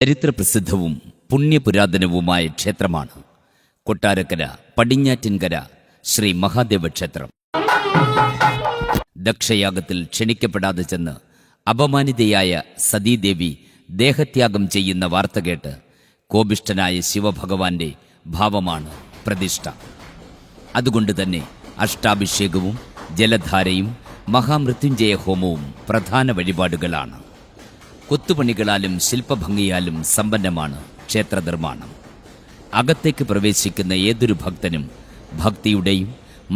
ചരിത്രപ്രസിദ്ധവും പുണ്യപുരാതനവുമായ ക്ഷേത്രമാണ് കൊട്ടാരക്കര പടിഞ്ഞാറ്റിൻകര ശ്രീ മഹാദേവ ക്ഷേത്രം. ദക്ഷയാഗത്തിൽ ക്ഷണിക്കപ്പെടാതെ ചെന്ന് അപമാനിതയായ സതീദേവി ദേഹത്യാഗം ചെയ്യുന്ന വാർത്ത കേട്ട് കോപിഷ്ഠനായ ശിവഭഗവാന്റെ ഭാവമാണ് പ്രതിഷ്ഠ. അതുകൊണ്ട് തന്നെ അഷ്ടാഭിഷേകവും ജലധാരയും മഹാമൃത്യുഞ്ജയ ഹോമവും പ്രധാന വഴിപാടുകളാണ്. കൊത്തുപണികളാലും ശില്പഭംഗിയാലും സമ്പന്നമാണ് ക്ഷേത്രനിർമ്മാണം. അകത്തേക്ക് പ്രവേശിക്കുന്ന ഏതൊരു ഭക്തനും ഭക്തിയുടെയും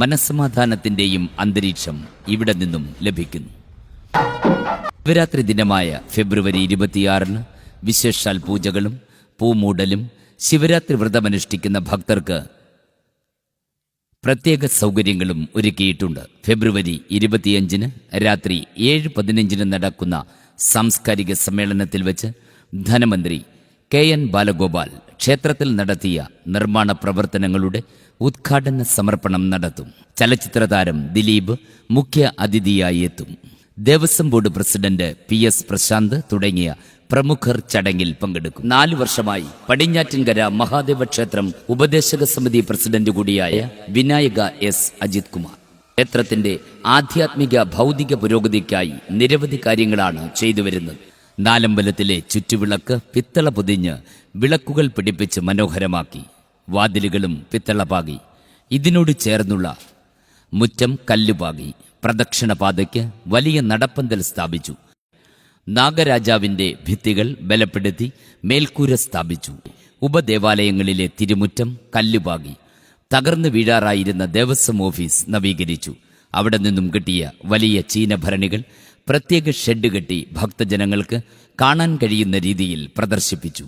മനസ്സമാധാനത്തിൻ്റെയും അന്തരീക്ഷം ഇവിടെ നിന്നും ലഭിക്കുന്നു. ശിവരാത്രി ദിനമായ ഫെബ്രുവരി 26-ന് വിശേഷാൽ പൂജകളും പൂമൂടലും ശിവരാത്രി വ്രതമനുഷ്ഠിക്കുന്ന ഭക്തർക്ക് പ്രത്യേക സൗകര്യങ്ങളും ഒരുക്കിയിട്ടുണ്ട്. ഫെബ്രുവരി 25-ന് രാത്രി 7:15 നടക്കുന്ന സാംസ്കാരിക സമ്മേളനത്തിൽ വെച്ച് ധനമന്ത്രി KN ബാലഗോപാൽ ക്ഷേത്രത്തിൽ നടത്തിയ നിർമ്മാണ പ്രവർത്തനങ്ങളുടെ ഉദ്ഘാടന സമർപ്പണം നടത്തും. ചലച്ചിത്രതാരം ദിലീപ് മുഖ്യ അതിഥിയായി എത്തും. Devaswom board president PS Prashanth തുടങ്ങിയ പ്രമുഖർ ചടങ്ങിൽ പങ്കെടുക്കും. 4 വർഷമായി പടിഞ്ഞാറ്റിൻകര മഹാദേവ ക്ഷേത്രം ഉപദേശക സമിതി പ്രസിഡന്റ് കൂടിയായ വിനായക S അജിത് കുമാർ ക്ഷേത്രത്തിന്റെ ആധ്യാത്മിക ഭൗതിക പുരോഗതിക്കായി നിരവധി കാര്യങ്ങളാണ് ചെയ്തുവരുന്നത്. നാലമ്പലത്തിലെ ചുറ്റുവിളക്ക് പിത്തള പൊതിഞ്ഞ് വിളക്കുകൾ പിടിപ്പിച്ച് മനോഹരമാക്കി. വാതിലുകളും പിത്തളപാകി. ഇതിനോട് ചേർന്നുള്ള മുറ്റം കല്ലുപാകി. പ്രദക്ഷിണപാതയ്ക്ക് വലിയ നടപ്പന്തൽ സ്ഥാപിച്ചു. നാഗരാജാവിന്റെ ഭിത്തികൾ ബലപ്പെടുത്തി മേൽക്കൂര സ്ഥാപിച്ചു. ഉപദേവാലയങ്ങളിലെ തിരുമുറ്റം കല്ലുപാകി. തകർന്നു വീഴാറായിരുന്ന ദേവസ്വം ഓഫീസ് നവീകരിച്ചു. അവിടെ നിന്നും കിട്ടിയ വലിയ ചീനഭരണികൾ പ്രത്യേക ഷെഡ് കെട്ടി ഭക്തജനങ്ങൾക്ക് കാണാൻ കഴിയുന്ന രീതിയിൽ പ്രദർശിപ്പിച്ചു.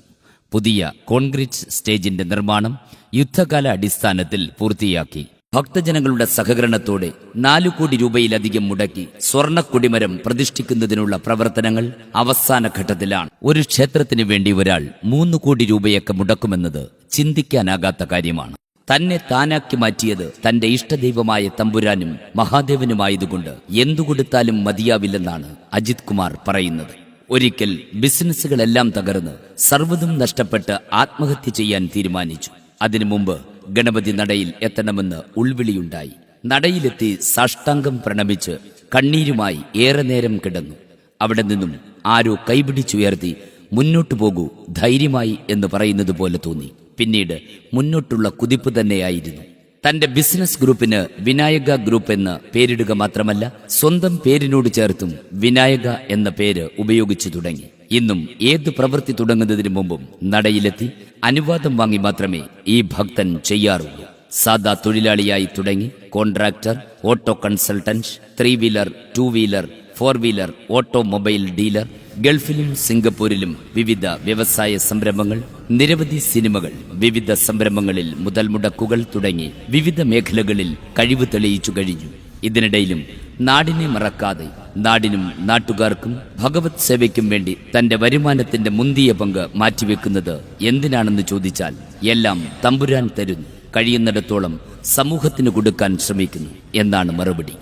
പുതിയ കോൺക്രീറ്റ് സ്റ്റേജിന്റെ നിർമ്മാണം യുദ്ധകാല അടിസ്ഥാനത്തിൽ പൂർത്തിയാക്കി. ഭക്തജനങ്ങളുടെ സഹകരണത്തോടെ 4 കോടി രൂപയിലധികം മുടക്കി സ്വർണ്ണക്കൊടിമരം പ്രതിഷ്ഠിക്കുന്നതിനുള്ള പ്രവർത്തനങ്ങൾ അവസാന ഘട്ടത്തിലാണ്. ഒരു ക്ഷേത്രത്തിന് വേണ്ടി ഒരാൾ 3 കോടി രൂപയൊക്കെ മുടക്കുമെന്നത് ചിന്തിക്കാനാകാത്ത കാര്യമാണ്. തന്നെ താനാക്കി മാറ്റിയത് തന്റെ ഇഷ്ടദൈവമായ തമ്പുരാനും മഹാദേവനുമായതുകൊണ്ട് എന്തുകൊടുത്താലും മതിയാവില്ലെന്നാണ് അജിത് കുമാർ പറയുന്നത്. ഒരിക്കൽ ബിസിനസ്സുകളെല്ലാം തകർന്ന് സർവ്വതും നഷ്ടപ്പെട്ട് ആത്മഹത്യ ചെയ്യാൻ തീരുമാനിച്ചു. അതിനു മുമ്പ് ഗണപതി നടയിൽ എത്തണമെന്ന് ഉൾവിളിയുണ്ടായി. നടയിലെത്തി സാഷ്ടാംഗം പ്രണമിച്ച് കണ്ണീരുമായി ഏറെ നേരം കിടന്നു. അവിടെ നിന്നും ആരോ കൈപിടിച്ചുയർത്തി മുന്നോട്ടു പോകൂ ധൈര്യമായി എന്ന് പറയുന്നത് പോലെ തോന്നി. പിന്നീട് മുന്നോട്ടുള്ള കുതിപ്പ് തന്നെയായിരുന്നു. തന്റെ ബിസിനസ് ഗ്രൂപ്പിന് വിനായക ഗ്രൂപ്പ് എന്ന് പേരിടുക മാത്രമല്ല സ്വന്തം പേരിനോട് ചേർത്തും വിനായക എന്ന പേര് ഉപയോഗിച്ചു തുടങ്ങി. ഇന്നും ഏത് പ്രവൃത്തി തുടങ്ങുന്നതിന് മുമ്പും നടയിലെത്തി അനുവാദം വാങ്ങി മാത്രമേ ഈ ഭക്തൻ ചെയ്യാറുള്ളൂ. സാധാ തൊഴിലാളിയായി തുടങ്ങി contractor, auto consultant, 3 wheeler, 2 wheeler, 4 wheeler automobile dealer, ഗൾഫിലും സിംഗപ്പൂരിലും വിവിധ വ്യവസായ സംരംഭങ്ങൾ, നിരവധി സിനിമകൾ, വിവിധ സംരംഭങ്ങളിൽ മുതൽ മുടക്കുകൾ തുടങ്ങി വിവിധ മേഖലകളിൽ കഴിവ് തെളിയിച്ചു കഴിഞ്ഞു. ഇതിനിടയിലും നാടിനെ മറക്കാതെ നാടിനും നാട്ടുകാർക്കും ഭഗവത് സേവയ്ക്കും വേണ്ടി തന്റെ വരുമാനത്തിന്റെ മുന്തിയ പങ്ക് മാറ്റിവെക്കുന്നത് എന്തിനാണെന്ന് ചോദിച്ചാൽ എല്ലാം തമ്പുരാൻ തരുന്നു, കഴിയുന്നിടത്തോളം സമൂഹത്തിന് കൊടുക്കാൻ ശ്രമിക്കുന്നു എന്നാണ് മറുപടി.